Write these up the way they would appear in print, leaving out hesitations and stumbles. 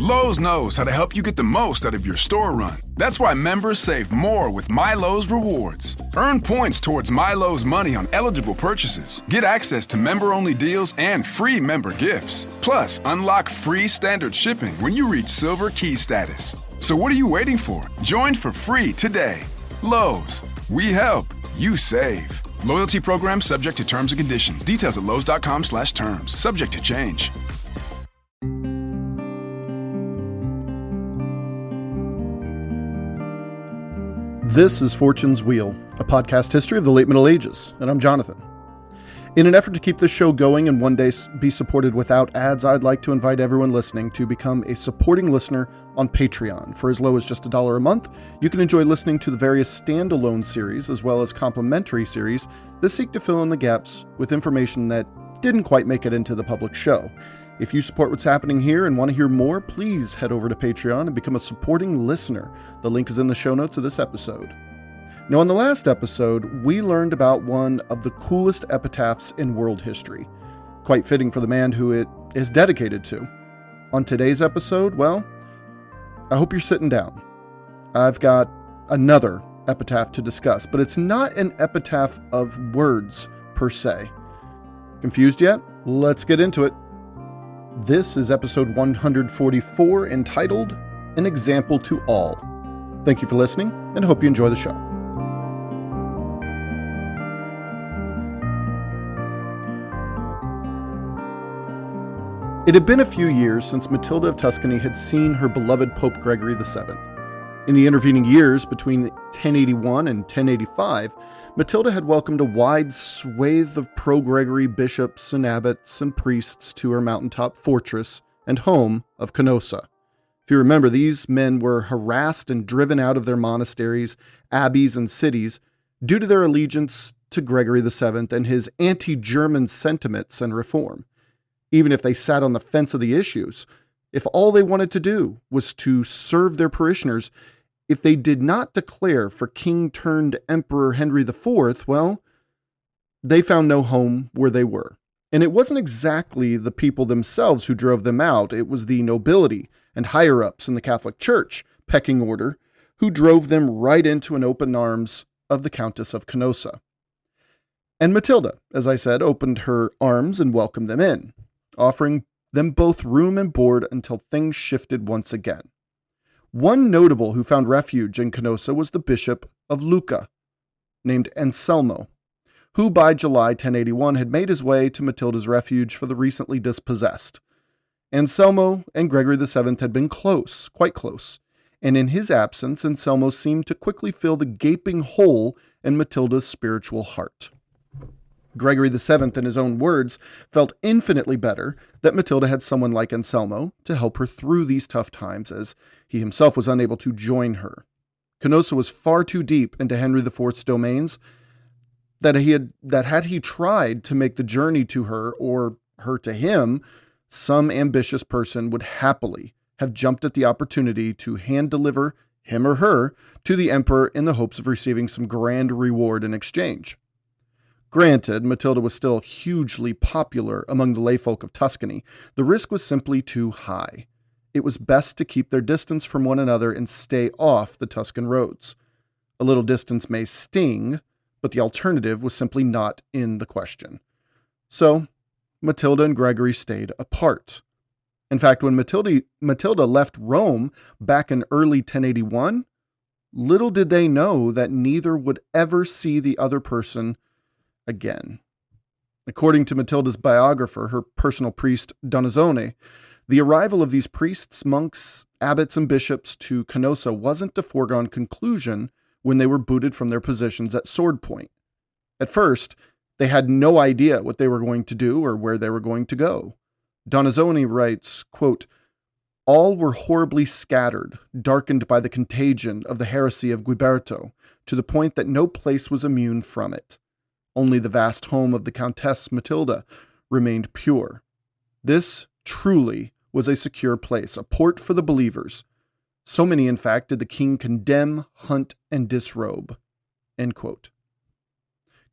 Lowe's knows how to help you get the most out of your store run. That's why members save more with My Lowe's Rewards. Earn points towards My Lowe's money on eligible purchases. Get access to member-only deals and free member gifts. Plus, unlock free standard shipping when you reach Silver Key status. So what are you waiting for? Join for free today. Lowe's. We help. You save. Loyalty program subject to terms and conditions. Details at lowes.com/terms. Subject to change. This is Fortune's Wheel, a podcast history of the late Middle Ages, and I'm Jonathan. In an effort to keep this show going and one day be supported without ads, I'd like to invite everyone listening to become a supporting listener on Patreon. For as low as just $1 a month, you can enjoy listening to the various standalone series as well as complimentary series that seek to fill in the gaps with information that didn't quite make it into the public show. If you support what's happening here and want to hear more, please head over to Patreon and become a supporting listener. The link is in the show notes of this episode. Now, on the last episode, we learned about one of the coolest epitaphs in world history. Quite fitting for the man who it is dedicated to. On today's episode, well, I hope you're sitting down. I've got another epitaph to discuss, but it's not an epitaph of words per se. Confused yet? Let's get into it. This is episode 144, entitled An Example to All. Thank you for listening, and hope you enjoy the show. It had been a few years since Matilda of Tuscany had seen her beloved Pope Gregory VII. In the intervening years between 1081 and 1085, Matilda had welcomed a wide swathe of pro-Gregory bishops and abbots and priests to her mountaintop fortress and home of Canossa. If you remember, these men were harassed and driven out of their monasteries, abbeys, and cities due to their allegiance to Gregory VII and his anti-German sentiments and reform. Even if they sat on the fence of the issues, if all they wanted to do was to serve their parishioners, if they did not declare for King-turned-Emperor Henry IV, well, they found no home where they were. And it wasn't exactly the people themselves who drove them out. It was the nobility and higher-ups in the Catholic Church, pecking order, who drove them right into an open arms of the Countess of Canossa. And Matilda, as I said, opened her arms and welcomed them in, offering them both room and board until things shifted once again. One notable who found refuge in Canossa was the Bishop of Lucca, named Anselmo, who by July 1081 had made his way to Matilda's refuge for the recently dispossessed. Anselmo and Gregory VII had been close, quite close, and in his absence, Anselmo seemed to quickly fill the gaping hole in Matilda's spiritual heart. Gregory VII, in his own words, felt infinitely better that Matilda had someone like Anselmo to help her through these tough times, as he himself was unable to join her. Canossa was far too deep into Henry IV's domains that had he tried to make the journey to her, or her to him, some ambitious person would happily have jumped at the opportunity to hand-deliver him or her to the emperor in the hopes of receiving some grand reward in exchange. Granted, Matilda was still hugely popular among the layfolk of Tuscany. The risk was simply too high. It was best to keep their distance from one another and stay off the Tuscan roads. A little distance may sting, but the alternative was simply not in the question. So, Matilda and Gregory stayed apart. In fact, when Matilda left Rome back in early 1081, little did they know that neither would ever see the other person again. According to Matilda's biographer, her personal priest Donizone, the arrival of these priests, monks, abbots, and bishops to Canossa wasn't a foregone conclusion when they were booted from their positions at sword point. At first, they had no idea what they were going to do or where they were going to go. Donizone writes, quote, "All were horribly scattered, darkened by the contagion of the heresy of Guiberto, to the point that no place was immune from it. Only the vast home of the Countess Matilda remained pure. This truly was a secure place, a port for the believers. So many, in fact, did the king condemn, hunt, and disrobe." End quote.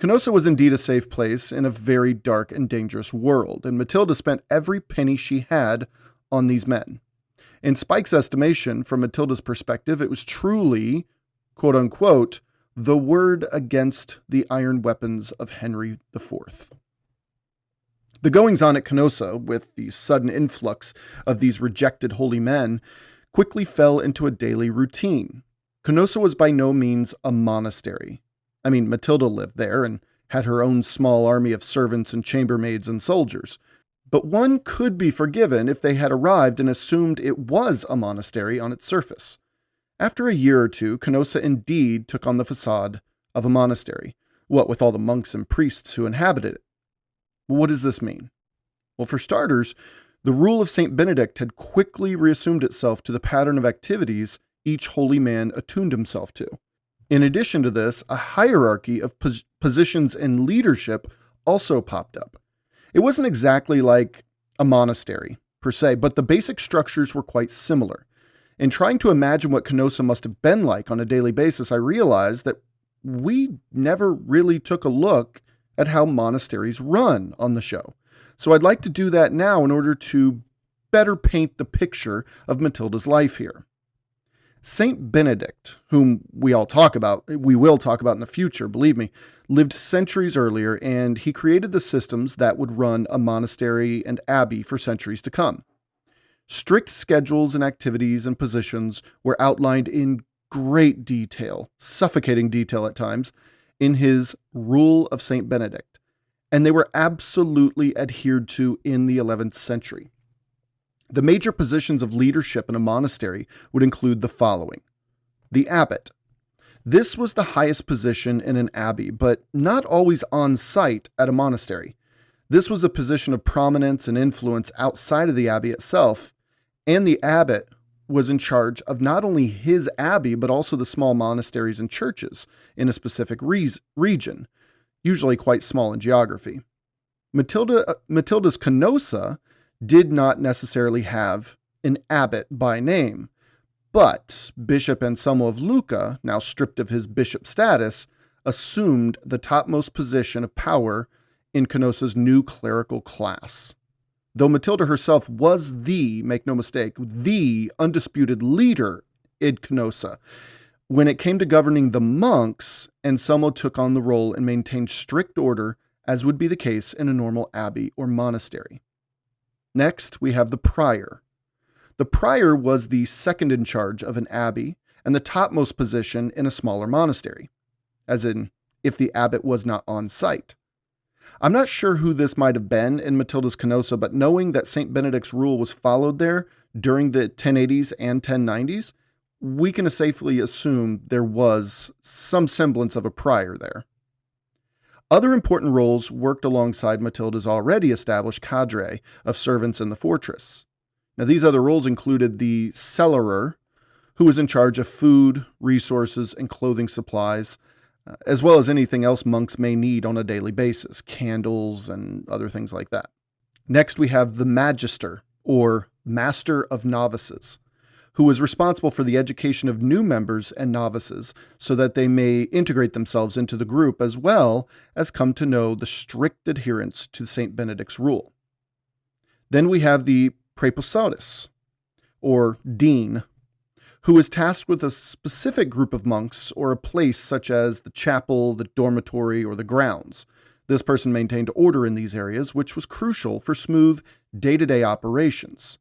Canossa was indeed a safe place in a very dark and dangerous world, and Matilda spent every penny she had on these men. In Spike's estimation, from Matilda's perspective, it was truly, quote unquote, the word against the iron weapons of Henry IV. The goings-on at Canossa, with the sudden influx of these rejected holy men, quickly fell into a daily routine. Canossa was by no means a monastery. I mean, Matilda lived there and had her own small army of servants and chambermaids and soldiers. But one could be forgiven if they had arrived and assumed it was a monastery on its surface. After a year or two, Canossa indeed took on the facade of a monastery, what with all the monks and priests who inhabited it. What does this mean? Well, for starters, the rule of St. Benedict had quickly reassumed itself to the pattern of activities each holy man attuned himself to. In addition to this, a hierarchy of positions and leadership also popped up. It wasn't exactly like a monastery, per se, but the basic structures were quite similar. In trying to imagine what Canossa must have been like on a daily basis, I realized that we never really took a look at how monasteries run on the show. So I'd like to do that now in order to better paint the picture of Matilda's life here. Saint Benedict, whom we will talk about in the future, believe me, lived centuries earlier, and he created the systems that would run a monastery and abbey for centuries to come. Strict schedules and activities and positions were outlined in great detail, suffocating detail at times, in his Rule of St. Benedict, and they were absolutely adhered to in the 11th century. The major positions of leadership in a monastery would include the following. The abbot. This was the highest position in an abbey, but not always on site at a monastery. This was a position of prominence and influence outside of the abbey itself, and the abbot was in charge of not only his abbey, but also the small monasteries and churches in a specific region, usually quite small in geography. Matilda's Canossa did not necessarily have an abbot by name, but Bishop Anselmo of Lucca, now stripped of his bishop status, assumed the topmost position of power in Canossa's new clerical class. Though Matilda herself was make no mistake, the undisputed leader in Canossa, when it came to governing the monks, Anselmo took on the role and maintained strict order, as would be the case in a normal abbey or monastery. Next, we have the prior. The prior was the second in charge of an abbey and the topmost position in a smaller monastery, as in if the abbot was not on site. I'm not sure who this might have been in Matilda's Canossa, but knowing that St. Benedict's rule was followed there during the 1080s and 1090s, we can safely assume there was some semblance of a prior there. Other important roles worked alongside Matilda's already established cadre of servants in the fortress. Now, these other roles included the cellarer, who was in charge of food, resources, and clothing supplies, as well as anything else monks may need on a daily basis, candles and other things like that. Next, we have the magister, or master of novices, who was responsible for the education of new members and novices so that they may integrate themselves into the group as well as come to know the strict adherence to St. Benedict's rule. Then we have the praepositus, or dean, who was tasked with a specific group of monks or a place such as the chapel, the dormitory, or the grounds. This person maintained order in these areas, which was crucial for smooth day-to-day operations.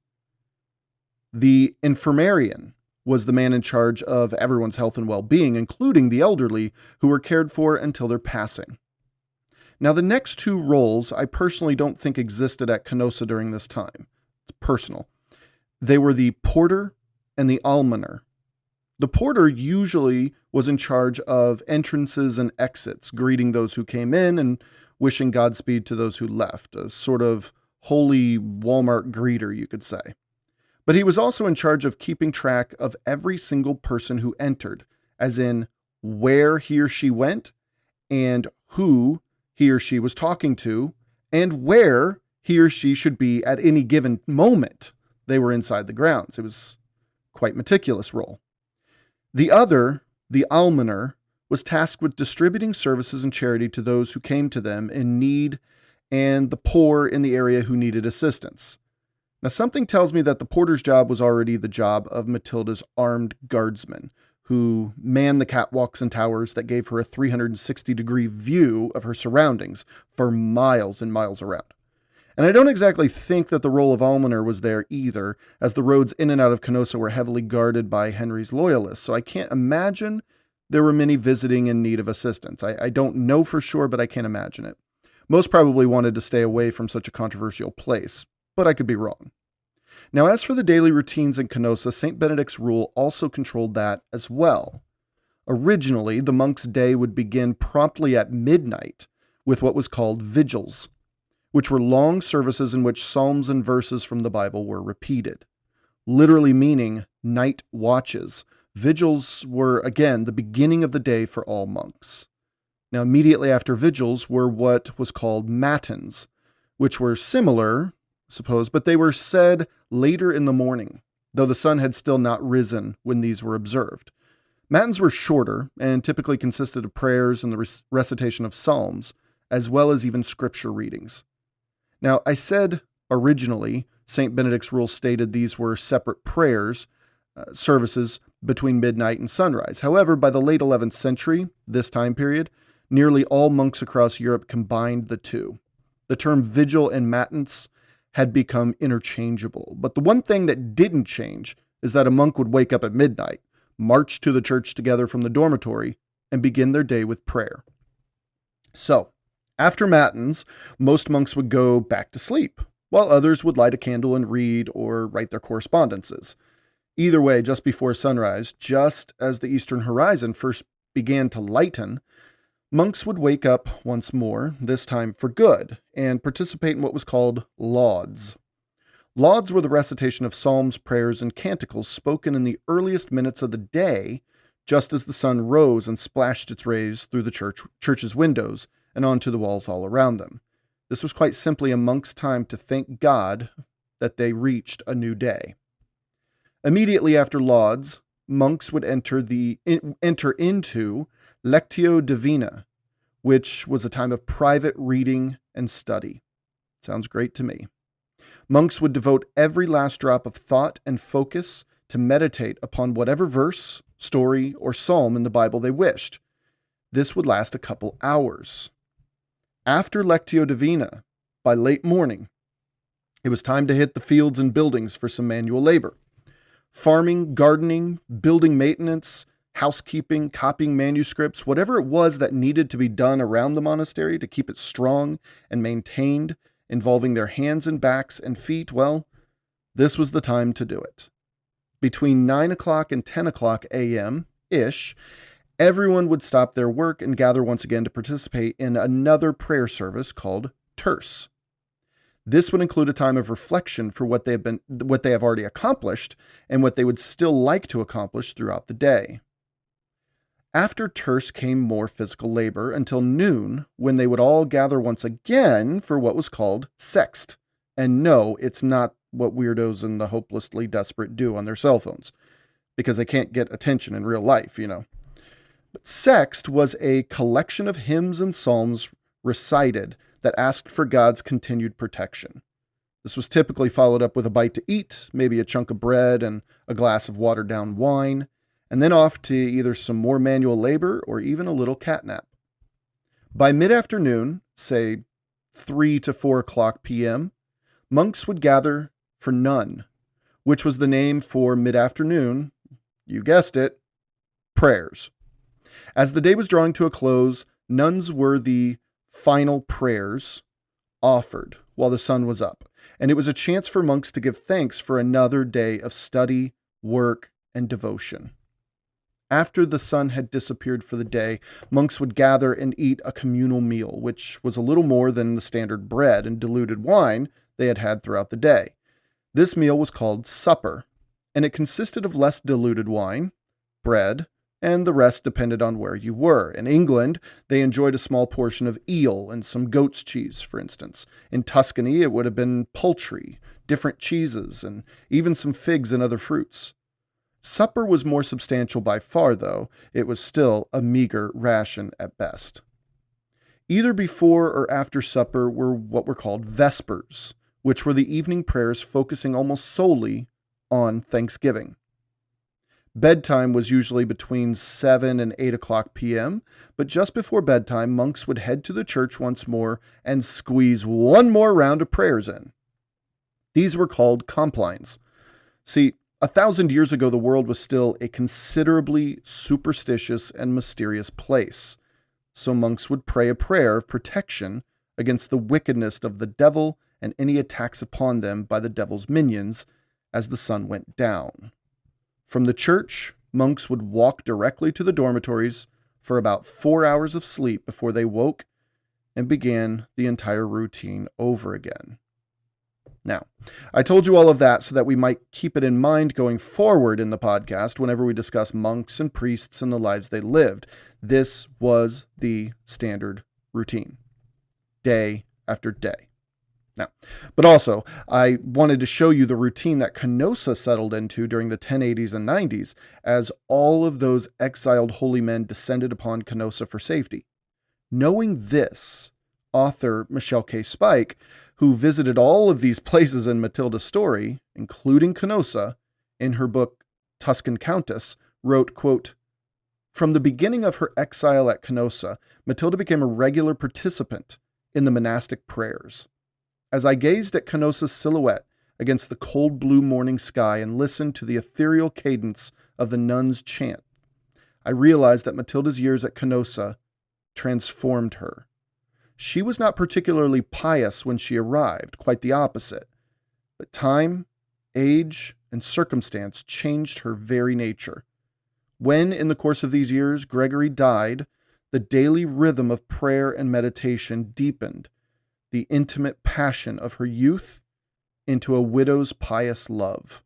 The infirmarian was the man in charge of everyone's health and well-being, including the elderly, who were cared for until their passing. Now, the next two roles I personally don't think existed at Canossa during this time. It's personal. They were the porter and the almoner. The porter usually was in charge of entrances and exits, greeting those who came in and wishing Godspeed to those who left, a sort of holy Walmart greeter, you could say. But he was also in charge of keeping track of every single person who entered, as in where he or she went, and who he or she was talking to, and where he or she should be at any given moment they were inside the grounds. It was quite meticulous role. The other, the almoner, was tasked with distributing services and charity to those who came to them in need and the poor in the area who needed assistance. Now, something tells me that the porter's job was already the job of Matilda's armed guardsmen, who manned the catwalks and towers that gave her a 360-degree view of her surroundings for miles and miles around. And I don't exactly think that the role of almoner was there either, as the roads in and out of Canossa were heavily guarded by Henry's loyalists, so I can't imagine there were many visiting in need of assistance. I don't know for sure, but I can't imagine it. Most probably wanted to stay away from such a controversial place, but I could be wrong. Now, as for the daily routines in Canossa, St. Benedict's rule also controlled that as well. Originally, the monk's day would begin promptly at midnight with what was called vigils, which were long services in which psalms and verses from the Bible were repeated, literally meaning night watches. Vigils were, again, the beginning of the day for all monks. Now, immediately after vigils were what was called matins, which were similar, I suppose, but they were said later in the morning, though the sun had still not risen when these were observed. Matins were shorter and typically consisted of prayers and the recitation of psalms, as well as even scripture readings. Now, I said originally St. Benedict's rule stated these were separate prayers, services between midnight and sunrise. However, by the late 11th century, this time period, nearly all monks across Europe combined the two. The term vigil and matins had become interchangeable. But the one thing that didn't change is that a monk would wake up at midnight, march to the church together from the dormitory, and begin their day with prayer. So, after matins, most monks would go back to sleep, while others would light a candle and read or write their correspondences. Either way, just before sunrise, just as the eastern horizon first began to lighten, monks would wake up once more, this time for good, and participate in what was called lauds. Lauds were the recitation of psalms, prayers, and canticles spoken in the earliest minutes of the day, just as the sun rose and splashed its rays through the church's windows and onto the walls all around them. This was quite simply a monk's time to thank God that they reached a new day. Immediately after lauds, monks would enter into Lectio Divina, which was a time of private reading and study. Sounds great to me. Monks would devote every last drop of thought and focus to meditate upon whatever verse, story, or psalm in the Bible they wished. This would last a couple hours. After Lectio Divina, by late morning, it was time to hit the fields and buildings for some manual labor. Farming, gardening, building maintenance, housekeeping, copying manuscripts, whatever it was that needed to be done around the monastery to keep it strong and maintained, involving their hands and backs and feet, well, this was the time to do it. Between 9 o'clock and 10 o'clock a.m.-ish, everyone would stop their work and gather once again to participate in another prayer service called terce. This would include a time of reflection for what they have already accomplished and what they would still like to accomplish throughout the day. After terce came more physical labor until noon, when they would all gather once again for what was called sext. And no, it's not what weirdos and the hopelessly desperate do on their cell phones, because they can't get attention in real life, you know. But sext was a collection of hymns and psalms recited that asked for God's continued protection. This was typically followed up with a bite to eat, maybe a chunk of bread and a glass of watered-down wine, and then off to either some more manual labor or even a little catnap. By mid-afternoon, say 3 to 4 o'clock p.m., monks would gather for none, which was the name for mid-afternoon, you guessed it, prayers. As the day was drawing to a close, nuns were the final prayers offered while the sun was up, and it was a chance for monks to give thanks for another day of study, work, and devotion. After the sun had disappeared for the day, monks would gather and eat a communal meal, which was a little more than the standard bread and diluted wine they had had throughout the day. This meal was called supper, and it consisted of less diluted wine, bread, and the rest depended on where you were. In England, they enjoyed a small portion of eel and some goat's cheese, for instance. In Tuscany, it would have been poultry, different cheeses, and even some figs and other fruits. Supper was more substantial by far, though. It was still a meager ration at best. Either before or after supper were what were called vespers, which were the evening prayers focusing almost solely on Thanksgiving. Bedtime was usually between 7 and 8 o'clock p.m., but just before bedtime, monks would head to the church once more and squeeze one more round of prayers in. These were called complines. See, 1,000 years ago, the world was still a considerably superstitious and mysterious place, so monks would pray a prayer of protection against the wickedness of the devil and any attacks upon them by the devil's minions as the sun went down. From the church, monks would walk directly to the dormitories for about 4 hours of sleep before they woke and began the entire routine over again. Now, I told you all of that so that we might keep it in mind going forward in the podcast whenever we discuss monks and priests and the lives they lived. This was the standard routine, day after day. Now, but also, I wanted to show you the routine that Canossa settled into during the 1080s and 90s as all of those exiled holy men descended upon Canossa for safety. Knowing this, author Michelle K. Spike, who visited all of these places in Matilda's story, including Canossa, in her book Tuscan Countess, wrote, quote, "From the beginning of her exile at Canossa, Matilda became a regular participant in the monastic prayers. As I gazed at Canossa's silhouette against the cold blue morning sky and listened to the ethereal cadence of the nuns' chant, I realized that Matilda's years at Canossa transformed her. She was not particularly pious when she arrived, quite the opposite. But time, age, and circumstance changed her very nature. When, in the course of these years, Gregory died, the daily rhythm of prayer and meditation deepened the intimate passion of her youth into a widow's pious love.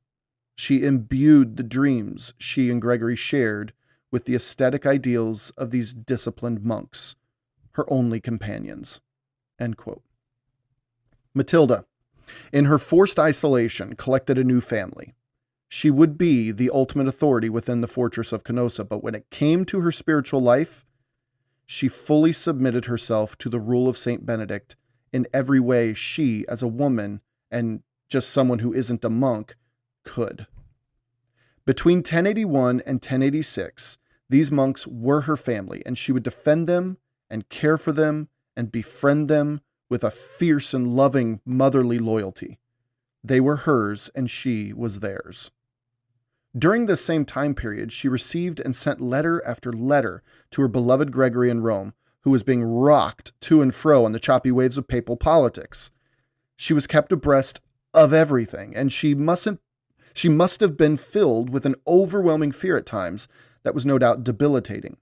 She imbued the dreams she and Gregory shared with the aesthetic ideals of these disciplined monks, her only companions." End quote. Matilda, in her forced isolation, collected a new family. She would be the ultimate authority within the fortress of Canossa, but when it came to her spiritual life, she fully submitted herself to the rule of Saint Benedict in every way she, as a woman and just someone who isn't a monk, could. Between 1081 and 1086, these monks were her family, and she would defend them and care for them and befriend them with a fierce and loving motherly loyalty. They were hers, and she was theirs. During this same time period, she received and sent letter after letter to her beloved Gregory in Rome, who was being rocked to and fro on the choppy waves of papal politics. She was kept abreast of everything, and she must have been filled with an overwhelming fear at times that was no doubt debilitating.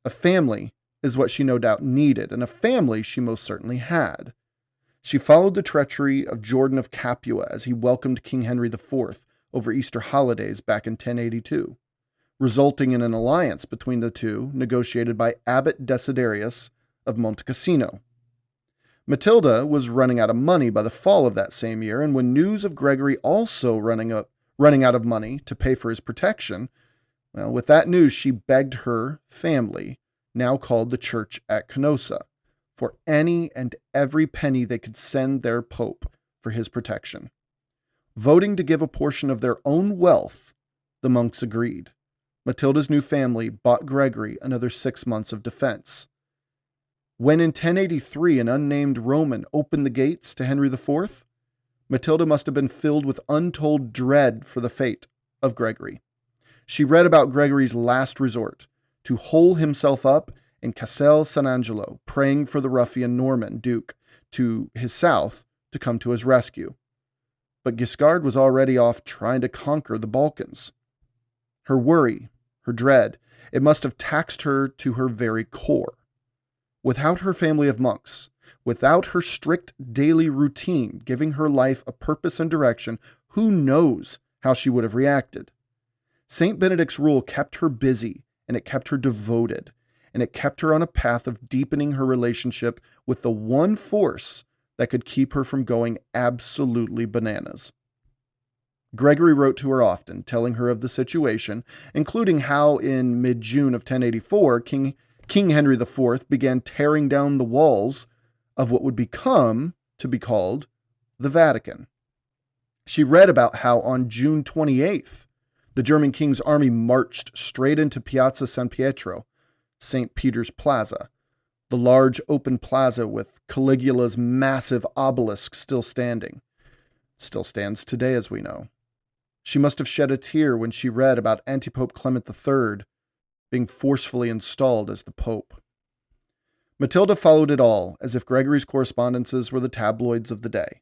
A family is what she no doubt needed, and a family she most certainly had. She followed the treachery of Jordan of Capua as he welcomed King Henry IV over Easter holidays back in 1082. Resulting in an alliance between the two negotiated by Abbot Desiderius of Monte Cassino. Matilda was running out of money by the fall of that same year, and when news of Gregory also running out of money to pay for his protection, well, with that news she begged her family, now called the Church at Canossa, for any and every penny they could send their pope for his protection. Voting to give a portion of their own wealth, the monks agreed. Matilda's new family bought Gregory another 6 months of defense. When in 1083 an unnamed Roman opened the gates to Henry IV, Matilda must have been filled with untold dread for the fate of Gregory. She read about Gregory's last resort, to hole himself up in Castel San Angelo, praying for the ruffian Norman Duke to his south to come to his rescue. But Guiscard was already off trying to conquer the Balkans. Her worry, her dread, it must have taxed her to her very core. Without her family of monks, without her strict daily routine giving her life a purpose and direction, who knows how she would have reacted? Saint Benedict's rule kept her busy, and it kept her devoted, and it kept her on a path of deepening her relationship with the one force that could keep her from going absolutely bananas. Gregory wrote to her often, telling her of the situation, including how in mid-June of 1084, King Henry IV began tearing down the walls of what would become to be called the Vatican. She read about how on June 28th, the German king's army marched straight into Piazza San Pietro, St. Peter's Plaza, the large open plaza with Caligula's massive obelisk still standing. Still stands today, as we know. She must have shed a tear when she read about Antipope Clement III being forcefully installed as the Pope. Matilda followed it all as if Gregory's correspondences were the tabloids of the day.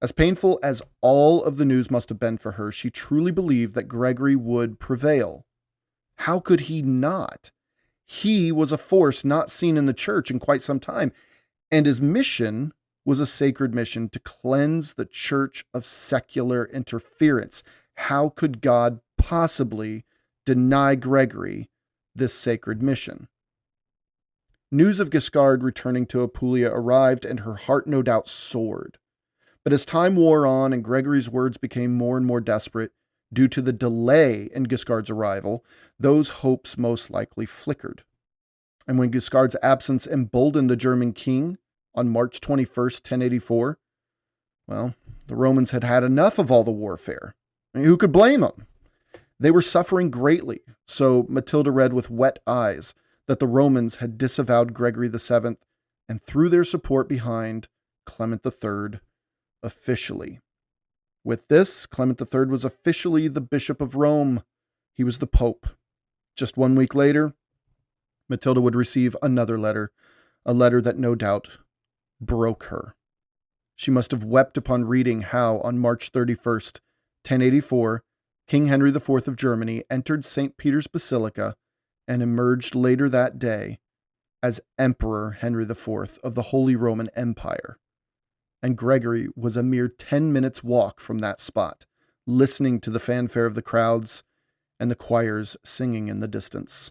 As painful as all of the news must have been for her, she truly believed that Gregory would prevail. How could he not? He was a force not seen in the church in quite some time, and his mission was a sacred mission to cleanse the church of secular interference. How could God possibly deny Gregory this sacred mission? News of Guiscard returning to Apulia arrived, and her heart no doubt soared. But as time wore on and Gregory's words became more and more desperate due to the delay in Guiscard's arrival, those hopes most likely flickered. And when Guiscard's absence emboldened the German king on March 21st, 1084, well, the Romans had had enough of all the warfare. I mean, who could blame them? They were suffering greatly, so Matilda read with wet eyes that the Romans had disavowed Gregory VII and threw their support behind Clement III officially. With this, Clement III was officially the Bishop of Rome. He was the Pope. Just 1 week later, Matilda would receive another letter, a letter that no doubt broke her. She must have wept upon reading how, on March 31st, 1084, King Henry IV of Germany entered St. Peter's Basilica and emerged later that day as Emperor Henry IV of the Holy Roman Empire. And Gregory was a mere 10 minutes' walk from that spot, listening to the fanfare of the crowds and the choirs singing in the distance.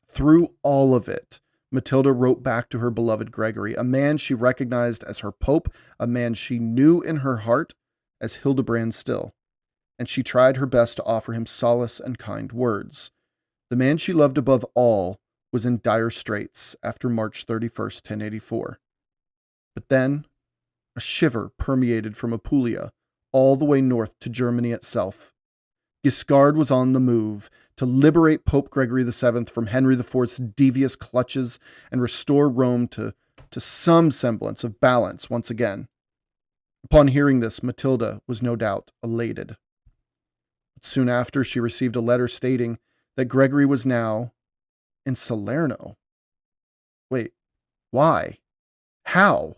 Through all of it, Matilda wrote back to her beloved Gregory, a man she recognized as her pope, a man she knew in her heart as Hildebrand still, and she tried her best to offer him solace and kind words. The man she loved above all was in dire straits after March 31st, 1084. But then, a shiver permeated from Apulia all the way north to Germany itself. Guiscard was on the move to liberate Pope Gregory VII from Henry IV's devious clutches and restore Rome to some semblance of balance once again. Upon hearing this, Matilda was no doubt elated. But soon after, she received a letter stating that Gregory was now in Salerno. Wait, why? How?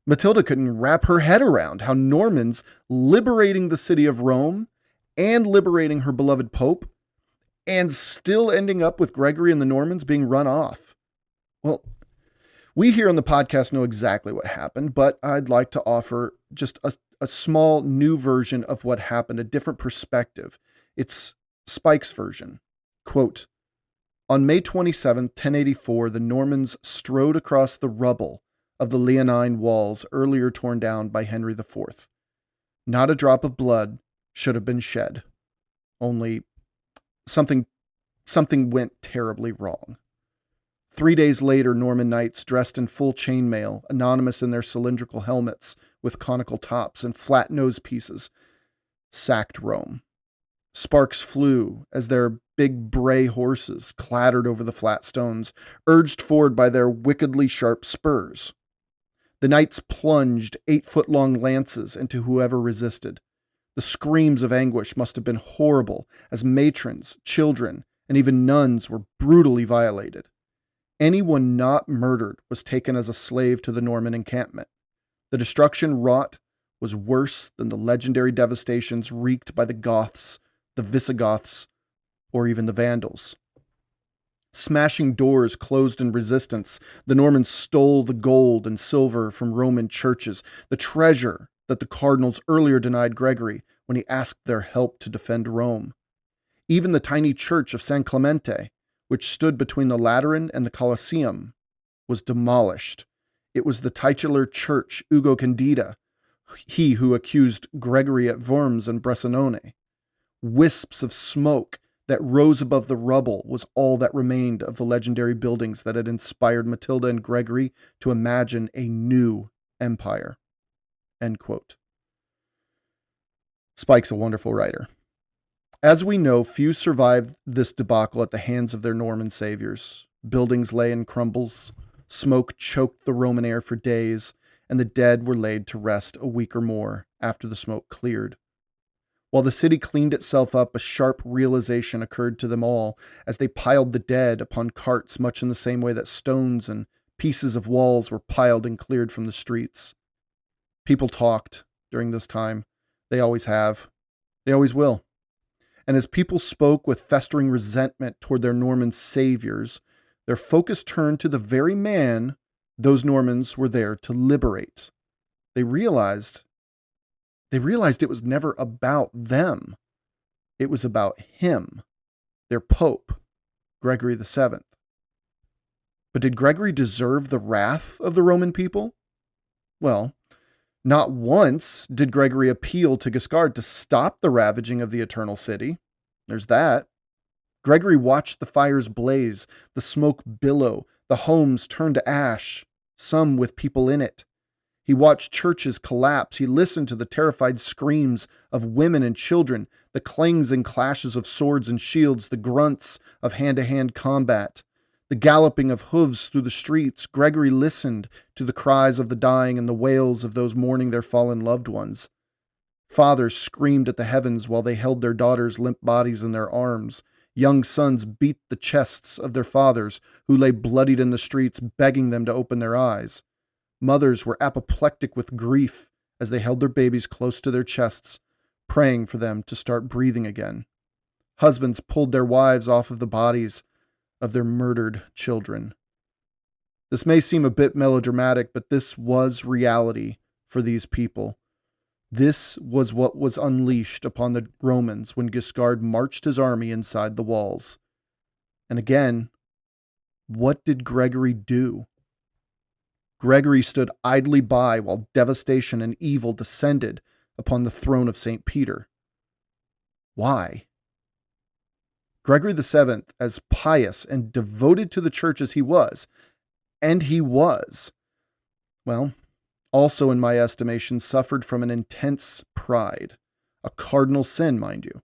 Matilda couldn't wrap her head around how Normans liberating the city of Rome and liberating her beloved Pope, and still ending up with Gregory and the Normans being run off. Well, we here on the podcast know exactly what happened, but I'd like to offer just a small new version of what happened, a different perspective. It's Spike's version. Quote, on May 27, 1084, the Normans strode across the rubble of the Leonine walls earlier torn down by Henry IV. Not a drop of blood should have been shed. Only something went terribly wrong. 3 days later, Norman knights dressed in full chainmail, anonymous in their cylindrical helmets with conical tops and flat nose pieces, sacked Rome. Sparks flew as their big bray horses clattered over the flat stones, urged forward by their wickedly sharp spurs. The knights plunged 8-foot-long lances into whoever resisted. The screams of anguish must have been horrible as matrons, children, and even nuns were brutally violated. Anyone not murdered was taken as a slave to the Norman encampment. The destruction wrought was worse than the legendary devastations wreaked by the Goths, the Visigoths, or even the Vandals. Smashing doors closed in resistance, the Normans stole the gold and silver from Roman churches, the treasure that the cardinals earlier denied Gregory when he asked their help to defend Rome. Even the tiny church of San Clemente, which stood between the Lateran and the Colosseum, was demolished. It was the titular church Ugo Candida, he who accused Gregory at Worms and Bressanone. Wisps of smoke that rose above the rubble was all that remained of the legendary buildings that had inspired Matilda and Gregory to imagine a new empire. End quote. Spike's a wonderful writer. As we know, few survived this debacle at the hands of their Norman saviors. Buildings lay in crumbles, smoke choked the Roman air for days, and the dead were laid to rest a week or more after the smoke cleared. While the city cleaned itself up, a sharp realization occurred to them all as they piled the dead upon carts, much in the same way that stones and pieces of walls were piled and cleared from the streets. People talked during this time. They always have. They always will. And as people spoke with festering resentment toward their Norman saviors, their focus turned to the very man those Normans were there to liberate. They realized it was never about them. It was about him, their Pope, Gregory VII. But did Gregory deserve the wrath of the Roman people? Well, not once did Gregory appeal to Guiscard to stop the ravaging of the Eternal City. There's that. Gregory watched the fires blaze, the smoke billow, the homes turn to ash, some with people in it. He watched churches collapse. He listened to the terrified screams of women and children, the clangs and clashes of swords and shields, the grunts of hand-to-hand combat, the galloping of hooves through the streets. Gregory listened to the cries of the dying and the wails of those mourning their fallen loved ones. Fathers screamed at the heavens while they held their daughters' limp bodies in their arms. Young sons beat the chests of their fathers, who lay bloodied in the streets, begging them to open their eyes. Mothers were apoplectic with grief as they held their babies close to their chests, praying for them to start breathing again. Husbands pulled their wives off of the bodies of their murdered children. This may seem a bit melodramatic, but this was reality for these people. This was what was unleashed upon the Romans when Guiscard marched his army inside the walls. And again, what did Gregory do? Gregory stood idly by while devastation and evil descended upon the throne of St. Peter. Why? Gregory VII, as pious and devoted to the church as he was, well, also in my estimation, suffered from an intense pride, a cardinal sin, mind you.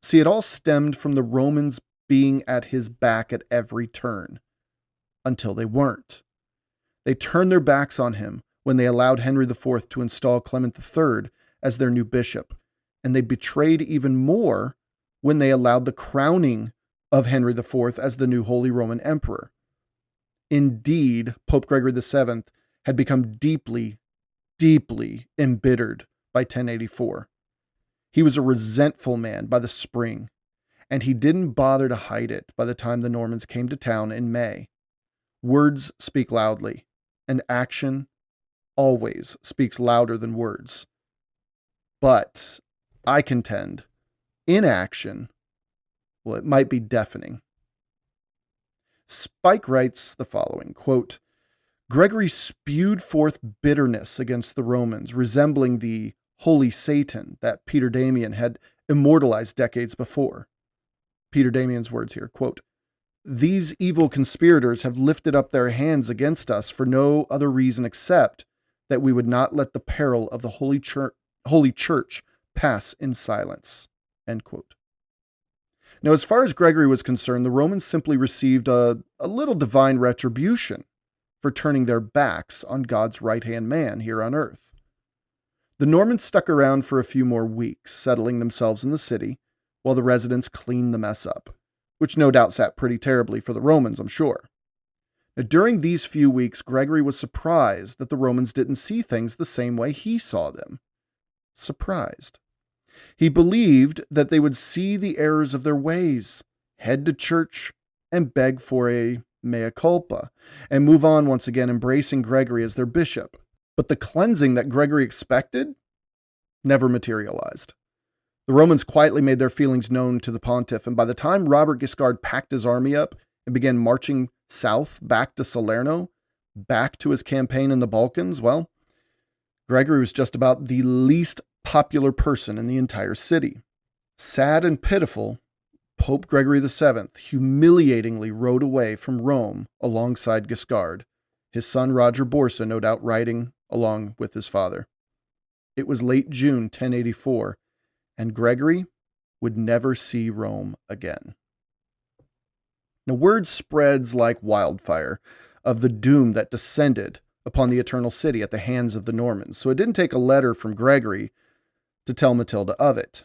See, it all stemmed from the Romans being at his back at every turn, until they weren't. They turned their backs on him when they allowed Henry IV to install Clement III as their new bishop, and they betrayed even more when they allowed the crowning of Henry IV as the new Holy Roman Emperor. Indeed, Pope Gregory VII had become deeply, deeply embittered by 1084. He was a resentful man by the spring, and he didn't bother to hide it by the time the Normans came to town in May. Words speak loudly, and action always speaks louder than words. But I contend, inaction, well, it might be deafening. Spike writes the following, quote, Gregory spewed forth bitterness against the Romans, resembling the holy Satan that Peter Damian had immortalized decades before. Peter Damian's words here, quote, These evil conspirators have lifted up their hands against us for no other reason except that we would not let the peril of the Holy Church pass in silence. End quote. Now, as far as Gregory was concerned, the Romans simply received a little divine retribution for turning their backs on God's right-hand man here on earth. The Normans stuck around for a few more weeks, settling themselves in the city, while the residents cleaned the mess up, which no doubt sat pretty terribly for the Romans, I'm sure. Now, during these few weeks, Gregory was surprised that the Romans didn't see things the same way he saw them. Surprised. He believed that they would see the errors of their ways, head to church, and beg for a mea culpa, and move on once again, embracing Gregory as their bishop. But the cleansing that Gregory expected never materialized. The Romans quietly made their feelings known to the pontiff, and by the time Robert Guiscard packed his army up and began marching south back to Salerno, back to his campaign in the Balkans, well, Gregory was just about the least popular person in the entire city. Sad and pitiful, Pope Gregory VII humiliatingly rode away from Rome alongside Guiscard, his son Roger Borsa no doubt riding along with his father. It was late June 1084, and Gregory would never see Rome again. Now, word spreads like wildfire of the doom that descended upon the Eternal City at the hands of the Normans, so it didn't take a letter from Gregory to tell Matilda of it.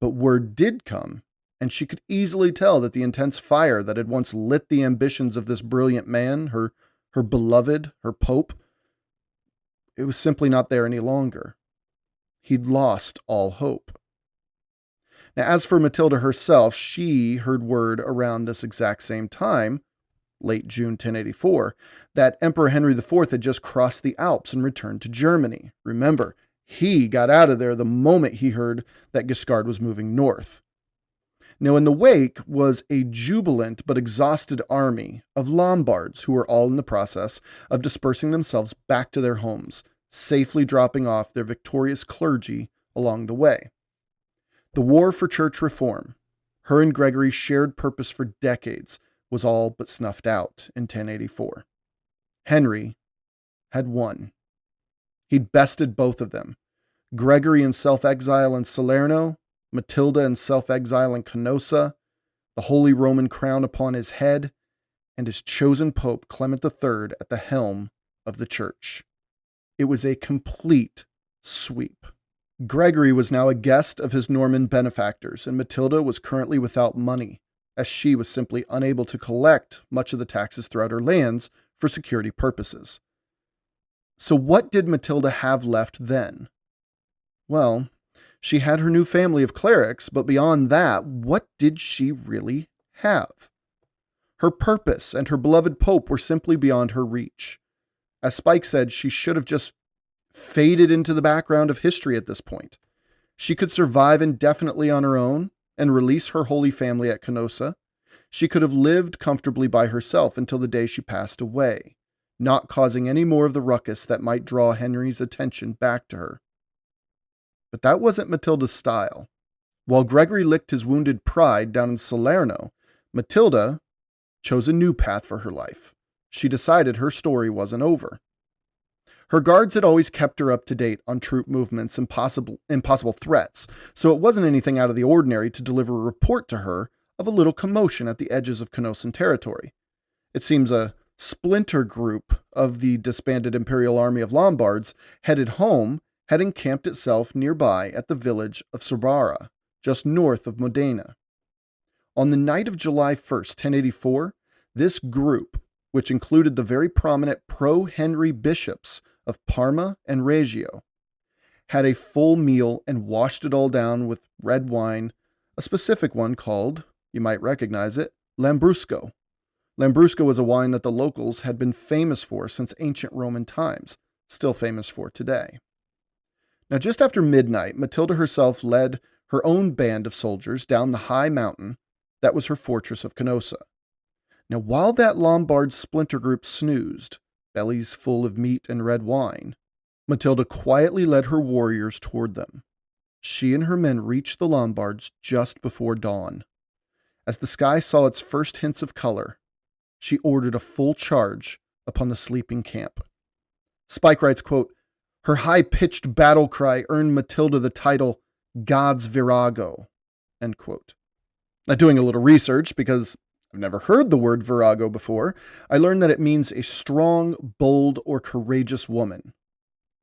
But word did come, and she could easily tell that the intense fire that had once lit the ambitions of this brilliant man, her beloved, her pope, it was simply not there any longer. He'd lost all hope. Now, as for Matilda herself, she heard word around this exact same time, late June 1084, that Emperor Henry IV had just crossed the Alps and returned to Germany. Remember, he got out of there the moment he heard that Guiscard was moving north. Now, in the wake was a jubilant but exhausted army of Lombards who were all in the process of dispersing themselves back to their homes, safely dropping off their victorious clergy along the way. The war for church reform, her and Gregory's shared purpose for decades, was all but snuffed out in 1084. Henry had won. He'd bested both of them, Gregory in self-exile in Salerno, Matilda in self-exile in Canossa, the Holy Roman crown upon his head, and his chosen Pope Clement III at the helm of the church. It was a complete sweep. Gregory was now a guest of his Norman benefactors, and Matilda was currently without money, as she was simply unable to collect much of the taxes throughout her lands for security purposes. So what did Matilda have left then? Well, she had her new family of clerics, but beyond that, what did she really have? Her purpose and her beloved Pope were simply beyond her reach. As Spike said, she should have just faded into the background of history at this point. She could survive indefinitely on her own and release her Holy Family at Canossa. She could have lived comfortably by herself until the day she passed away, not causing any more of the ruckus that might draw Henry's attention back to her. But that wasn't Matilda's style. While Gregory licked his wounded pride down in Salerno, Matilda chose a new path for her life. She decided her story wasn't over. Her guards had always kept her up to date on troop movements and impossible threats, so it wasn't anything out of the ordinary to deliver a report to her of a little commotion at the edges of Canossan territory. It seems a splinter group of the disbanded Imperial Army of Lombards headed home had encamped itself nearby at the village of Sorbara, just north of Modena. On the night of July 1st, 1084, this group, which included the very prominent pro-Henry bishops of Parma and Reggio, had a full meal and washed it all down with red wine, a specific one called, you might recognize it, Lambrusco. Lambrusco was a wine that the locals had been famous for since ancient Roman times, still famous for today. Now, just after midnight, Matilda herself led her own band of soldiers down the high mountain that was her fortress of Canossa. Now, while that Lombard splinter group snoozed, bellies full of meat and red wine, Matilda quietly led her warriors toward them. She and her men reached the Lombards just before dawn. As the sky saw its first hints of color, she ordered a full charge upon the sleeping camp. Spike writes, quote, "Her high-pitched battle cry earned Matilda the title God's Virago," end quote. Now, doing a little research, because I've never heard the word virago before, I learned that it means a strong, bold, or courageous woman.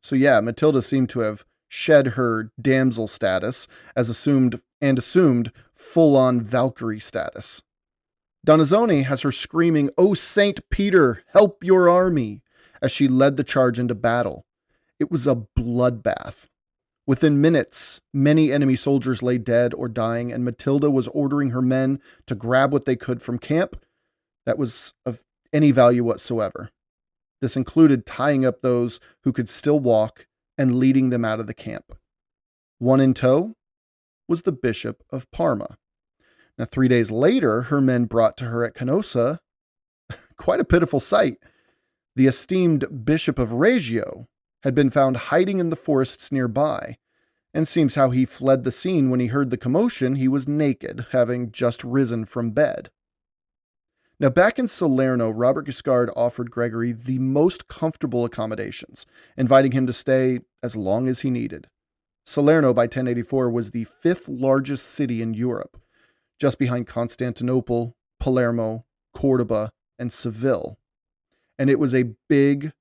So yeah, Matilda seemed to have shed her damsel status as assumed full-on Valkyrie status. Donizzoni has her screaming, "O Saint Peter, help your army," as she led the charge into battle. It was a bloodbath. Within minutes, many enemy soldiers lay dead or dying, and Matilda was ordering her men to grab what they could from camp that was of any value whatsoever. This included tying up those who could still walk and leading them out of the camp. One in tow was the Bishop of Parma. Now, 3 days later, her men brought to her at Canossa quite a pitiful sight. The esteemed Bishop of Reggio had been found hiding in the forests nearby, and seems how he fled the scene when he heard the commotion. He was naked, having just risen from bed. Now, back in Salerno, Robert Guiscard offered Gregory the most comfortable accommodations, inviting him to stay as long as he needed. Salerno by 1084 was the fifth largest city in Europe, just behind Constantinople, Palermo, Cordoba, and Seville. And it was a big,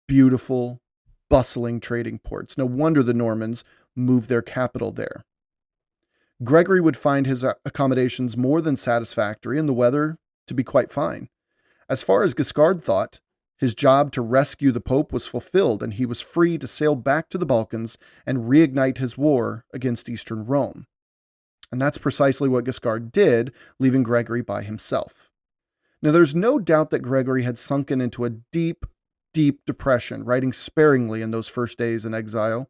beautiful, bustling trading port. It's no wonder the Normans moved their capital there. Gregory would find his accommodations more than satisfactory and the weather to be quite fine. As far as Guiscard thought, his job to rescue the Pope was fulfilled, and he was free to sail back to the Balkans and reignite his war against Eastern Rome. And that's precisely what Guiscard did, leaving Gregory by himself. Now, there's no doubt that Gregory had sunken into a deep, deep depression, writing sparingly in those first days in exile.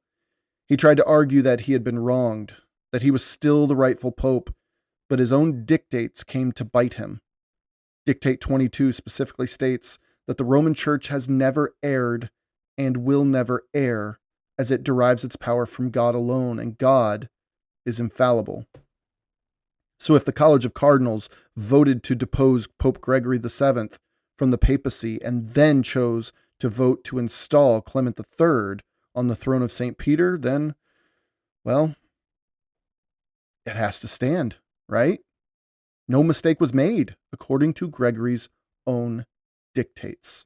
He tried to argue that he had been wronged, that he was still the rightful pope, but his own dictates came to bite him. Dictate 22 specifically states that the Roman Church has never erred and will never err, as it derives its power from God alone, and God is infallible. So if the College of Cardinals voted to depose Pope Gregory VII from the papacy and then chose to vote to install Clement III on the throne of St. Peter, then, well, it has to stand, right? No mistake was made, according to Gregory's own dictates.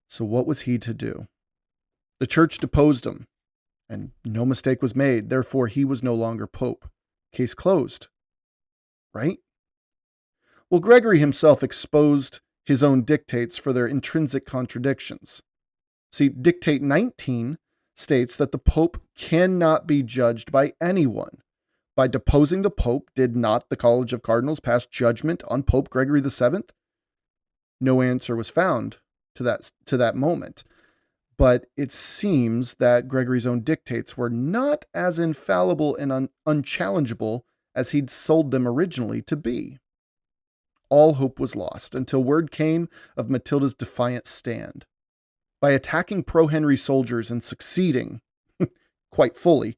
So what was he to do? The church deposed him, and no mistake was made. Therefore, he was no longer pope. Case closed, right? Well, Gregory himself exposed his own dictates for their intrinsic contradictions. See, Dictate 19 states that the pope cannot be judged by anyone. By deposing the pope, did not the College of Cardinals pass judgment on Pope Gregory VII? No answer was found to that moment. But it seems that Gregory's own dictates were not as infallible and unchallengeable as he'd sold them originally to be. All hope was lost until word came of Matilda's defiant stand. By attacking pro-Henry soldiers and succeeding, quite fully,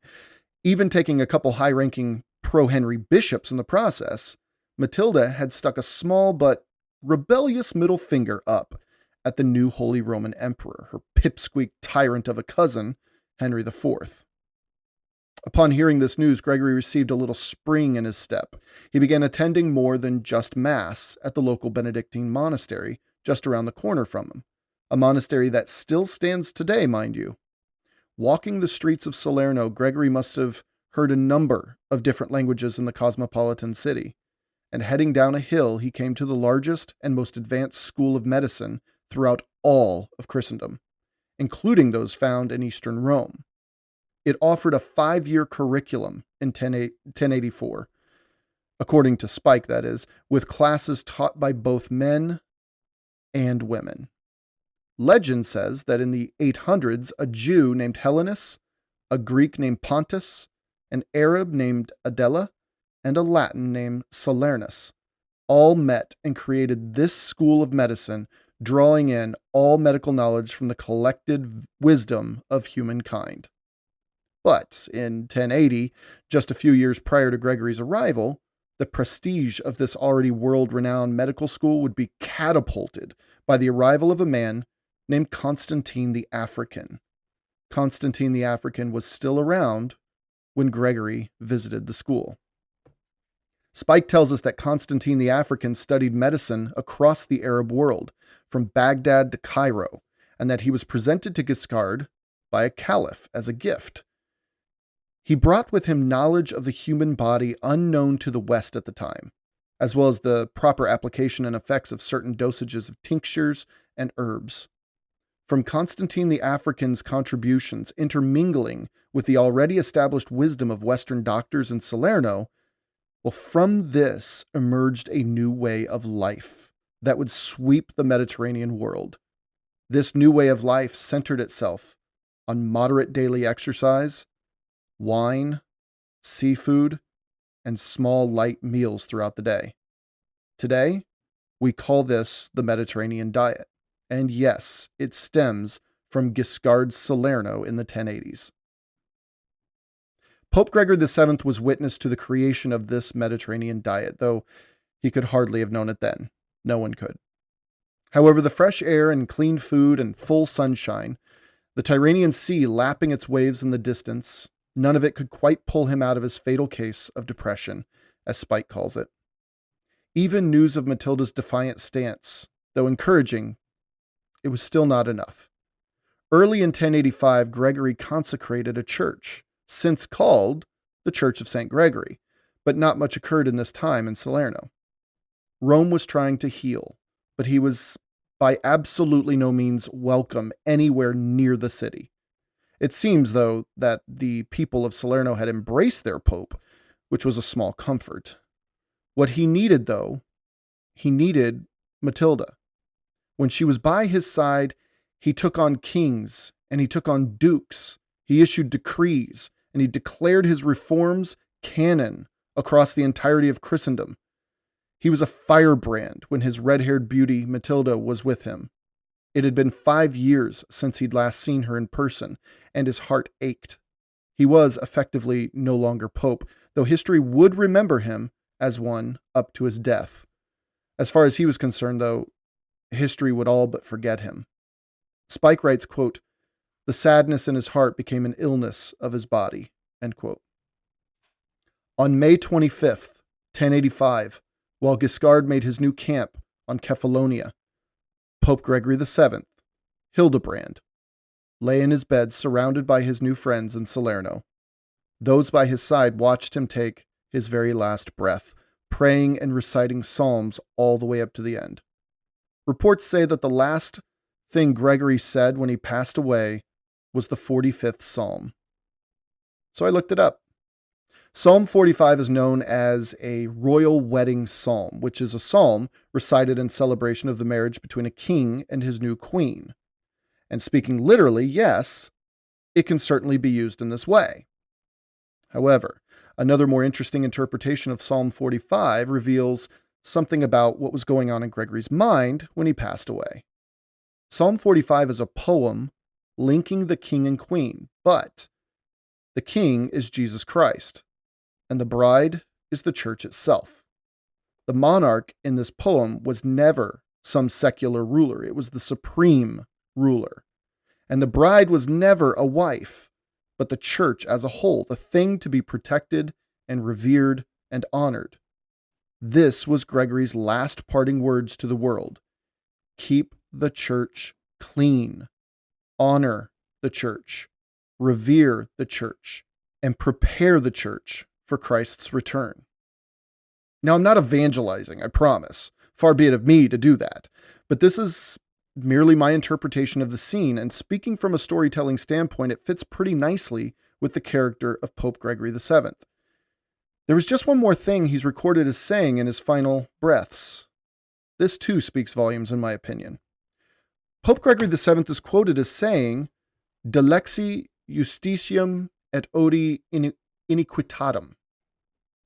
even taking a couple high-ranking pro-Henry bishops in the process, Matilda had stuck a small but rebellious middle finger up at the new Holy Roman Emperor, her pipsqueak tyrant of a cousin, Henry IV. Upon hearing this news, Gregory received a little spring in his step. He began attending more than just Mass at the local Benedictine monastery just around the corner from him, a monastery that still stands today, mind you. Walking the streets of Salerno, Gregory must have heard a number of different languages in the cosmopolitan city, and heading down a hill, he came to the largest and most advanced school of medicine throughout all of Christendom, including those found in Eastern Rome. It offered a 5-year curriculum in 1084, according to Spike, that is, with classes taught by both men and women. Legend says that in the 800s, a Jew named Hellenus, a Greek named Pontus, an Arab named Adela, and a Latin named Salernus all met and created this school of medicine, drawing in all medical knowledge from the collected wisdom of humankind. But in 1080, just a few years prior to Gregory's arrival, the prestige of this already world-renowned medical school would be catapulted by the arrival of a man named Constantine the African. Constantine the African was still around when Gregory visited the school. Spike tells us that Constantine the African studied medicine across the Arab world, from Baghdad to Cairo, and that he was presented to Guiscard by a caliph as a gift. He brought with him knowledge of the human body unknown to the West at the time, as well as the proper application and effects of certain dosages of tinctures and herbs. From Constantine the African's contributions intermingling with the already established wisdom of Western doctors in Salerno, well, from this emerged a new way of life that would sweep the Mediterranean world. This new way of life centered itself on moderate daily exercise, wine, seafood, and small light meals throughout the day. Today, we call this the Mediterranean diet. And yes, it stems from Guiscard's Salerno in the 1080s. Pope Gregory VII was witness to the creation of this Mediterranean diet, though he could hardly have known it then. No one could. However, the fresh air and clean food and full sunshine, the Tyrrhenian Sea lapping its waves in the distance, None of it could quite pull him out of his fatal case of depression, as Spike calls it. Even news of Matilda's defiant stance, though encouraging, it was still not enough. Early in 1085, Gregory consecrated a church, since called the Church of St. Gregory, but not much occurred in this time in Salerno. Rome was trying to heal, but he was by absolutely no means welcome anywhere near the city. It seems, though, that the people of Salerno had embraced their pope, which was a small comfort. What he needed, though, he needed Matilda. When she was by his side, he took on kings and he took on dukes. He issued decrees and he declared his reforms canon across the entirety of Christendom. He was a firebrand when his red-haired beauty Matilda was with him. It had been 5 years since he'd last seen her in person, and his heart ached. He was effectively no longer pope, though history would remember him as one up to his death. As far as he was concerned, though, history would all but forget him. Spike writes, quote, "The sadness in his heart became an illness of his body," end quote. On May 25th, 1085, while Guiscard made his new camp on Kefalonia, Pope Gregory VII, Hildebrand, lay in his bed surrounded by his new friends in Salerno. Those by his side watched him take his very last breath, praying and reciting psalms all the way up to the end. Reports say that the last thing Gregory said when he passed away was the 45th Psalm. So I looked it up. Psalm 45 is known as a royal wedding psalm, which is a psalm recited in celebration of the marriage between a king and his new queen. And speaking literally, yes, it can certainly be used in this way. However, another more interesting interpretation of Psalm 45 reveals something about what was going on in Gregory's mind when he passed away. Psalm 45 is a poem linking the king and queen, but the king is Jesus Christ, and the bride is the church itself. The monarch in this poem was never some secular ruler. It was the supreme ruler. And the bride was never a wife, but the church as a whole, the thing to be protected and revered and honored. This was Gregory's last parting words to the world. Keep the church clean. Honor the church. Revere the church. And prepare the church for Christ's return. Now, I'm not evangelizing, I promise. Far be it of me to do that. But this is merely my interpretation of the scene, and speaking from a storytelling standpoint, it fits pretty nicely with the character of Pope Gregory VII. There was just one more thing he's recorded as saying in his final breaths. This too speaks volumes in my opinion. Pope Gregory VII is quoted as saying, "Dilexi iustitiam et odivi iniquitatem.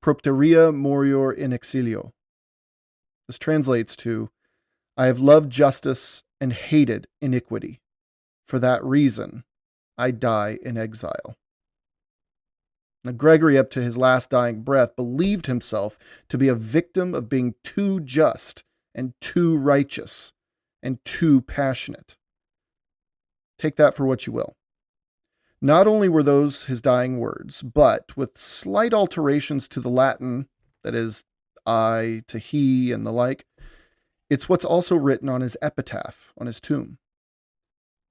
Propterea morior in exilio." This translates to, "I have loved justice and hated iniquity. For that reason, I die in exile." Now, Gregory, up to his last dying breath, believed himself to be a victim of being too just and too righteous and too passionate. Take that for what you will. Not only were those his dying words, but with slight alterations to the Latin, that is, I to he and the like, it's what's also written on his epitaph, on his tomb.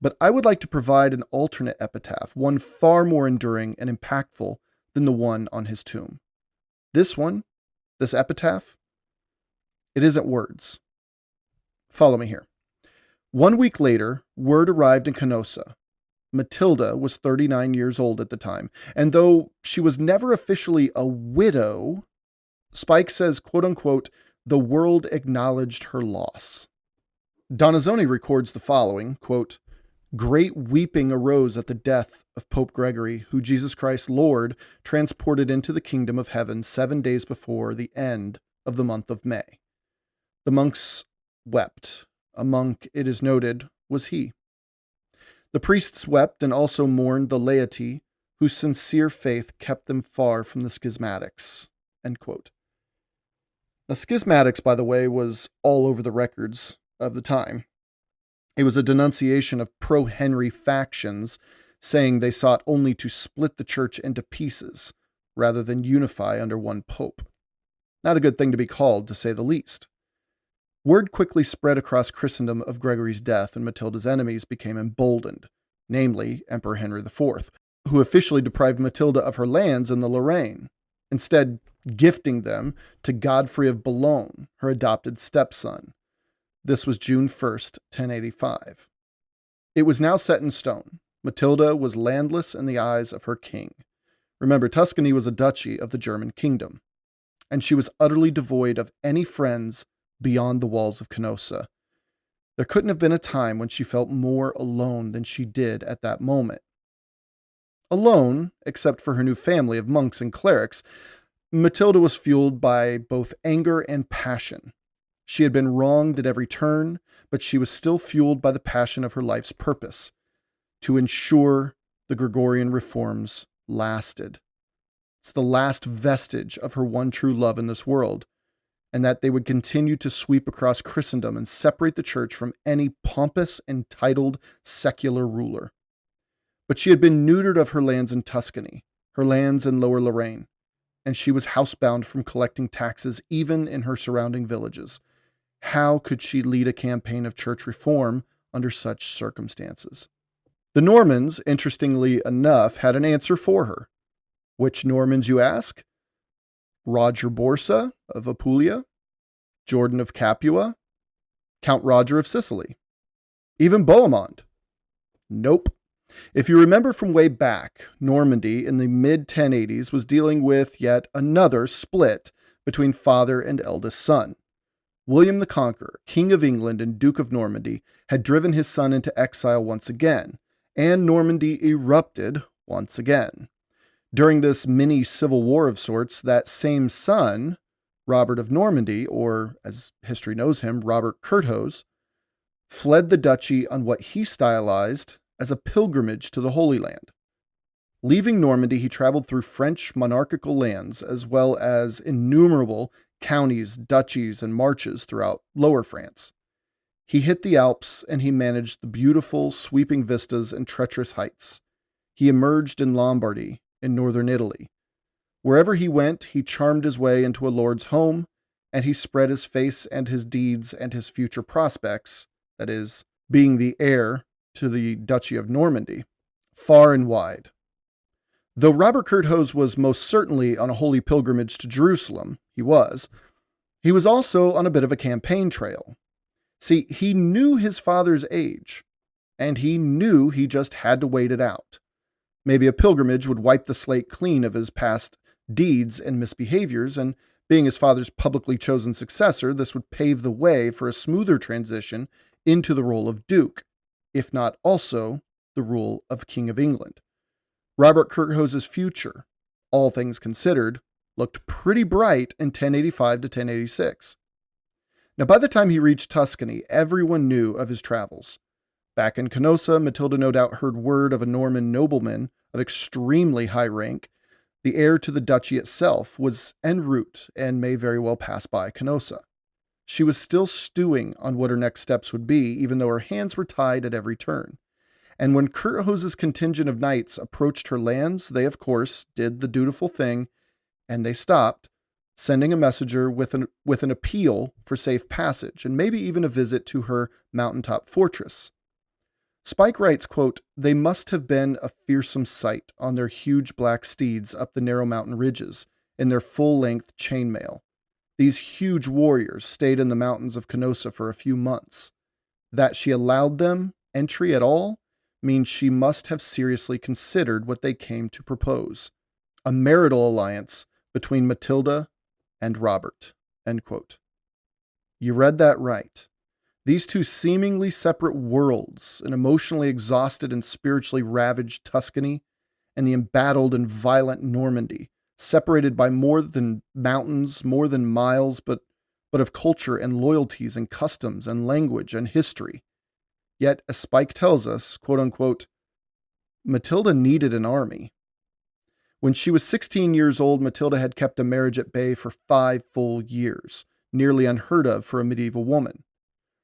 But I would like to provide an alternate epitaph, one far more enduring and impactful than the one on his tomb. This one, this epitaph, it isn't words. Follow me here. 1 week later, word arrived in Canossa. Matilda was 39 years old at the time, and though she was never officially a widow, Spike says, quote unquote, the world acknowledged her loss. Donizzoni records the following, quote, "Great weeping arose at the death of Pope Gregory, who Jesus Christ Lord transported into the kingdom of heaven 7 days before the end of the month of May. The monks wept. A monk, it is noted, was he. The priests wept and also mourned the laity, whose sincere faith kept them far from the schismatics." End quote. Now, schismatics, by the way, was all over the records of the time. It was a denunciation of pro-Henry factions saying they sought only to split the church into pieces rather than unify under one pope. Not a good thing to be called, to say the least. Word quickly spread across Christendom of Gregory's death, and Matilda's enemies became emboldened, namely Emperor Henry IV, who officially deprived Matilda of her lands in the Lorraine, instead gifting them to Godfrey of Boulogne, her adopted stepson. This was June 1st, 1085. It was now set in stone. Matilda was landless in the eyes of her king. Remember, Tuscany was a duchy of the German kingdom, and she was utterly devoid of any friends beyond the walls of Canossa. There couldn't have been a time when she felt more alone than she did at that moment. Alone, except for her new family of monks and clerics, Matilda was fueled by both anger and passion. She had been wronged at every turn, but she was still fueled by the passion of her life's purpose, to ensure the Gregorian reforms lasted. It's the last vestige of her one true love in this world, and that they would continue to sweep across Christendom and separate the church from any pompous, entitled, secular ruler. But she had been neutered of her lands in Tuscany, her lands in Lower Lorraine, and she was housebound from collecting taxes even in her surrounding villages. How could she lead a campaign of church reform under such circumstances? The Normans, interestingly enough, had an answer for her. Which Normans, you ask? Roger Borsa of Apulia, Jordan of Capua, Count Roger of Sicily, even Bohemond. Nope. If you remember from way back, Normandy in the mid-1080s was dealing with yet another split between father and eldest son. William the Conqueror, King of England and Duke of Normandy, had driven his son into exile once again, and Normandy erupted once again. During this mini-civil war of sorts, that same son, Robert of Normandy, or as history knows him, Robert Curthose, fled the duchy on what he stylized as a pilgrimage to the Holy Land. Leaving Normandy, he traveled through French monarchical lands, as well as innumerable counties, duchies, and marches throughout Lower France. He hit the Alps, and he managed the beautiful, sweeping vistas and treacherous heights. He emerged in Lombardy, in northern Italy. Wherever he went, he charmed his way into a lord's home, and he spread his face and his deeds and his future prospects, that is, being the heir to the Duchy of Normandy, far and wide. Though Robert Curthose was most certainly on a holy pilgrimage to Jerusalem, he was also on a bit of a campaign trail. See, he knew his father's age, and he knew he just had to wait it out. Maybe a pilgrimage would wipe the slate clean of his past deeds and misbehaviors, and being his father's publicly chosen successor, this would pave the way for a smoother transition into the role of Duke, if not also the role of King of England. Robert Curthose's future, all things considered, looked pretty bright in 1085 to 1086. Now, by the time he reached Tuscany, everyone knew of his travels. Back in Canossa, Matilda no doubt heard word of a Norman nobleman of extremely high rank. The heir to the duchy itself was en route and may very well pass by Canossa. She was still stewing on what her next steps would be, even though her hands were tied at every turn. And when Curthose's contingent of knights approached her lands, they, of course, did the dutiful thing, and they stopped, sending a messenger with an appeal for safe passage, and maybe even a visit to her mountaintop fortress. Spike writes, quote, "They must have been a fearsome sight on their huge black steeds up the narrow mountain ridges, in their full-length chainmail. These huge warriors stayed in the mountains of Canossa for a few months. That she allowed them entry at all means she must have seriously considered what they came to propose, a marital alliance between Matilda and Robert." End quote. You read that right. These two seemingly separate worlds, an emotionally exhausted and spiritually ravaged Tuscany, and the embattled and violent Normandy, separated by more than mountains, more than miles, but of culture and loyalties and customs and language and history. Yet, as Spike tells us, quote unquote, Matilda needed an army. When she was 16 years old, Matilda had kept a marriage at bay for 5 full years, nearly unheard of for a medieval woman.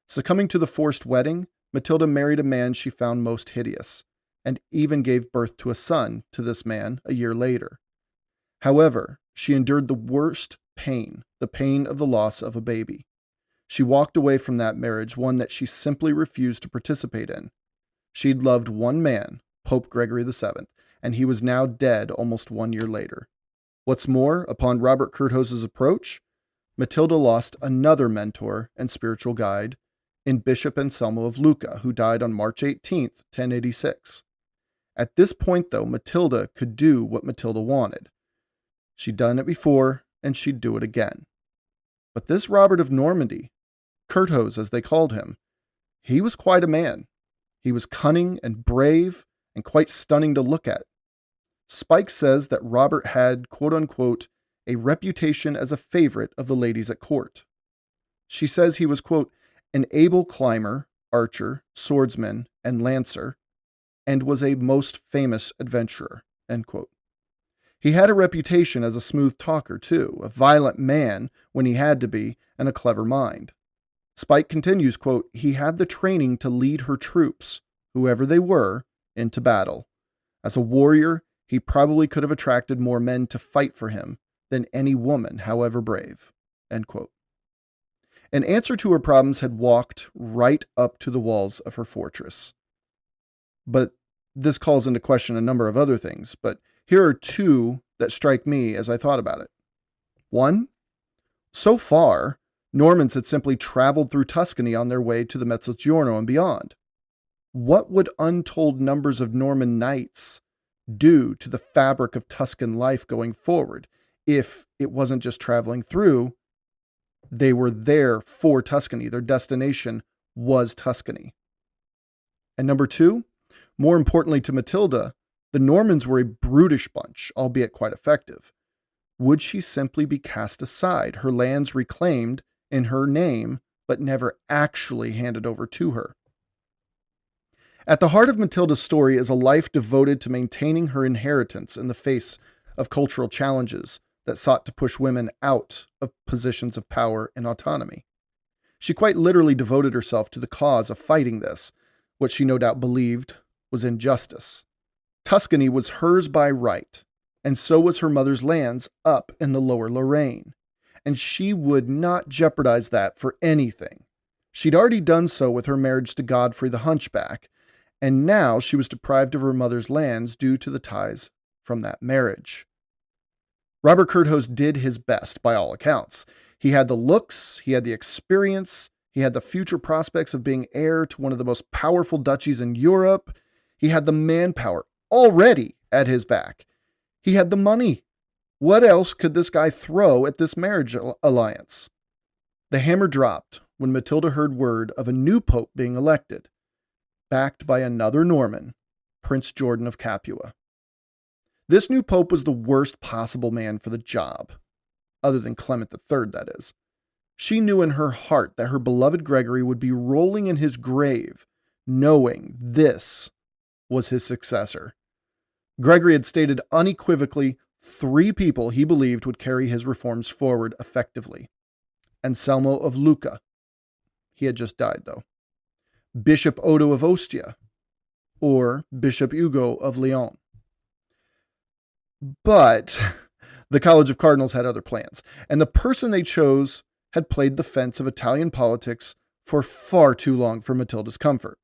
Succumbing to the forced wedding, Matilda married a man she found most hideous, and even gave birth to a son to this man a year later. However, she endured the worst pain, the pain of the loss of a baby. She walked away from that marriage, one that she simply refused to participate in. She'd loved one man, Pope Gregory VII, and he was now dead almost 1 year later. What's more, upon Robert Curthos's approach, Matilda lost another mentor and spiritual guide in Bishop Anselmo of Lucca, who died on March 18th, 1086. At this point, though, Matilda could do what Matilda wanted. She'd done it before, and she'd do it again. But this Robert of Normandy, Curthose as they called him, he was quite a man. He was cunning and brave and quite stunning to look at. Spike says that Robert had, quote-unquote, a reputation as a favorite of the ladies at court. She says he was, quote, an able climber, archer, swordsman, and lancer, and was a most famous adventurer, end quote. He had a reputation as a smooth talker, too, a violent man when he had to be, and a clever mind. Spike continues, quote, he had the training to lead her troops, whoever they were, into battle. As a warrior, he probably could have attracted more men to fight for him than any woman, however brave, end quote. An answer to her problems had walked right up to the walls of her fortress. But this calls into question a number of other things, but here are two that strike me as I thought about it. One, so far, Normans had simply traveled through Tuscany on their way to the Mezzogiorno and beyond. What would untold numbers of Norman knights do to the fabric of Tuscan life going forward if it wasn't just traveling through? They were there for Tuscany. Their destination was Tuscany. And number two, more importantly to Matilda, the Normans were a brutish bunch, albeit quite effective. Would she simply be cast aside, her lands reclaimed in her name, but never actually handed over to her? At the heart of Matilda's story is a life devoted to maintaining her inheritance in the face of cultural challenges that sought to push women out of positions of power and autonomy. She quite literally devoted herself to the cause of fighting this, what she no doubt believed was injustice. Tuscany was hers by right, and so was her mother's lands up in the lower Lorraine, and she would not jeopardize that for anything. She'd already done so with her marriage to Godfrey the Hunchback, and now she was deprived of her mother's lands due to the ties from that marriage. Robert Curthose did his best, by all accounts. He had the looks, he had the experience, he had the future prospects of being heir to one of the most powerful duchies in Europe. He had the manpower already at his back. He had the money. What else could this guy throw at this marriage alliance? The hammer dropped when Matilda heard word of a new pope being elected, backed by another Norman, Prince Jordan of Capua. This new pope was the worst possible man for the job, other than Clement III, that is. She knew in her heart that her beloved Gregory would be rolling in his grave, knowing this was his successor. Gregory had stated unequivocally 3 people he believed would carry his reforms forward effectively. Anselmo of Lucca. He had just died, though. Bishop Odo of Ostia, or Bishop Ugo of Lyon. But the College of Cardinals had other plans, and the person they chose had played the fence of Italian politics for far too long for Matilda's comfort.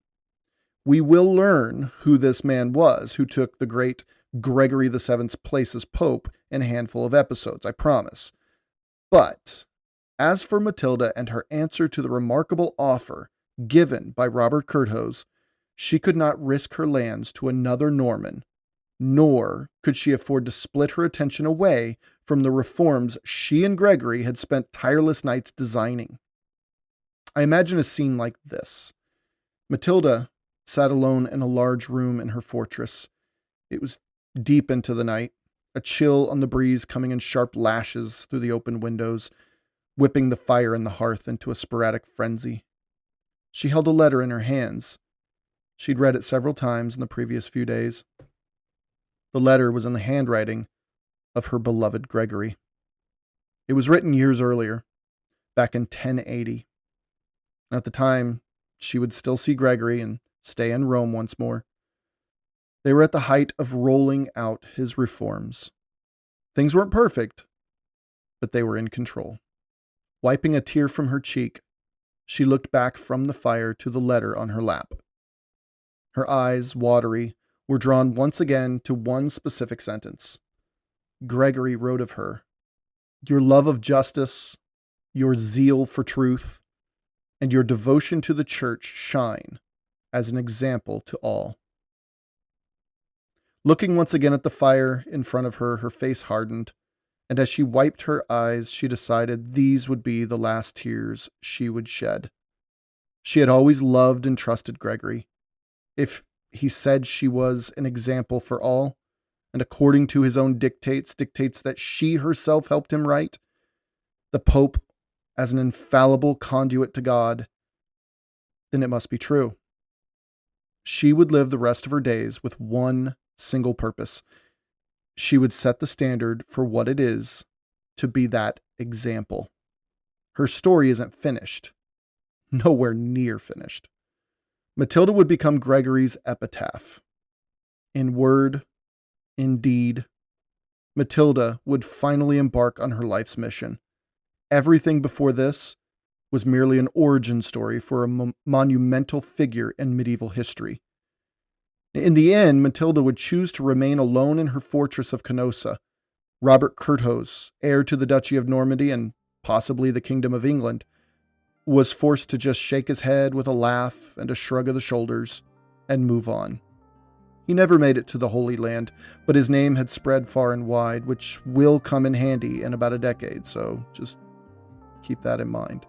We will learn who this man was who took the great Gregory VII's place as Pope in a handful of episodes, I promise. But as for Matilda and her answer to the remarkable offer given by Robert Curthose, she could not risk her lands to another Norman, nor could she afford to split her attention away from the reforms she and Gregory had spent tireless nights designing. I imagine a scene like this. Matilda sat alone in a large room in her fortress. It was deep into the night, a chill on the breeze coming in sharp lashes through the open windows, whipping the fire in the hearth into a sporadic frenzy. She held a letter in her hands. She'd read it several times in the previous few days. The letter was in the handwriting of her beloved Gregory. It was written years earlier, back in 1080. At the time, she would still see Gregory and stay in Rome once more. They were at the height of rolling out his reforms. Things weren't perfect, but they were in control. Wiping a tear from her cheek, she looked back from the fire to the letter on her lap. Her eyes, watery, were drawn once again to one specific sentence. Gregory wrote of her, "Your love of justice, your zeal for truth, and your devotion to the church shine as an example to all." Looking once again at the fire in front of her, her face hardened, and as she wiped her eyes, she decided these would be the last tears she would shed. She had always loved and trusted Gregory. If he said she was an example for all, and according to his own dictates that she herself helped him write, the Pope as an infallible conduit to God, then it must be true. She would live the rest of her days with one single purpose. She would set the standard for what it is to be that example. Her story isn't finished. Nowhere near finished. Matilda would become Gregory's epitaph. In word, in deed, Matilda would finally embark on her life's mission. Everything before this was merely an origin story for a monumental figure in medieval history. In the end, Matilda would choose to remain alone in her fortress of Canossa. Robert Curthose, heir to the Duchy of Normandy and possibly the Kingdom of England, was forced to just shake his head with a laugh and a shrug of the shoulders and move on. He never made it to the Holy Land, but his name had spread far and wide, which will come in handy in about a decade, so just keep that in mind.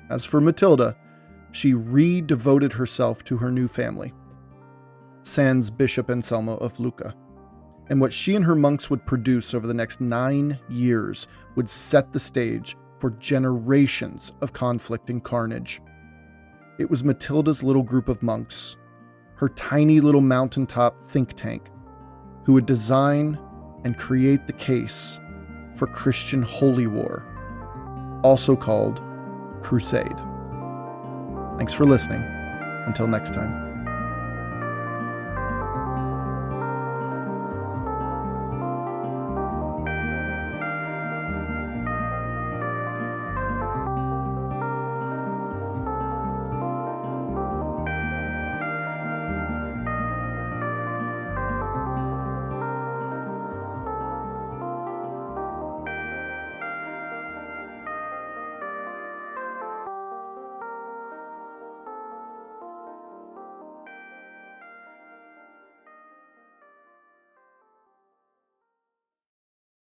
As for Matilda, she re-devoted herself to her new family, sans Bishop Anselmo of Lucca, and what she and her monks would produce over the next 9 years would set the stage for generations of conflict and carnage. It was Matilda's little group of monks, her tiny little mountaintop think tank, who would design and create the case for Christian holy war, also called crusade. Thanks for listening. Until next time.